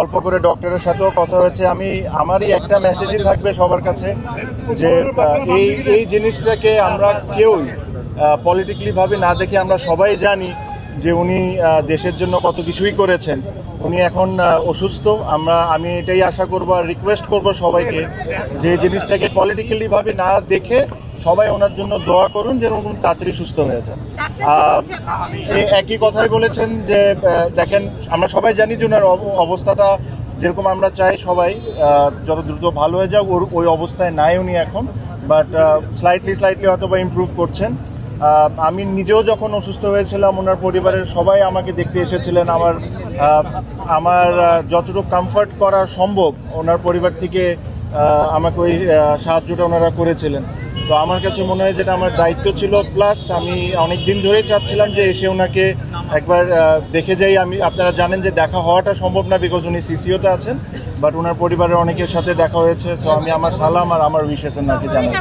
অল্প করে ডক্টরের সাথেও কথা হয়েছে। আমারই একটা মেসেজই থাকবে সবার কাছে যে এই জিনিসটাকে আমরা কেউই পলিটিক্যালি ভাবে না দেখে আমরা সবাই জানি যে উনি দেশের জন্য কত কিছুই করেছেন। উনি এখন অসুস্থ। আমি এটাই আশা করব আর রিকোয়েস্ট করব সবাইকে যে জিনিসটাকে পলিটিক্যালি ভাবে না দেখে সবাই ওনার জন্য দোয়া করুন যেন উনি তাড়াতাড়ি সুস্থ হয়ে যান। একই কথাই বলেছেন যে দেখেন, আমরা সবাই জানি যে ওনার অবস্থাটা যেরকম আমরা চাই সবাই যত দ্রুত ভালো হয়ে যাক, ওই অবস্থায় নাই উনি এখন, বাট স্লাইটলি হয়তো বা ইমপ্রুভ করছেন। আমি নিজেও যখন অসুস্থ হয়েছিলাম ওনার পরিবারের সবাই আমাকে দেখতে এসেছিলেন। আমার যতটুকু কমফর্ট করা সম্ভব ওনার পরিবার থেকে আমাকে ওই সাহায্যটা ওনারা করেছিলেন। তো আমার কাছে মনে হয় যেটা আমার দায়িত্ব ছিল, প্লাস আমি অনেক দিন ধরেই চাচ্ছিলাম যে এসে ওনাকে একবার দেখে যাই। আপনারা জানেন যে দেখা হওয়াটা সম্ভব না বিকজ উনি সিসিওতে আছেন, বাট ওনার পরিবারের অনেকের সাথে দেখা হয়েছে। সো আমি আমার সালাম আর আমার উইশেস ওনাকে জানাই।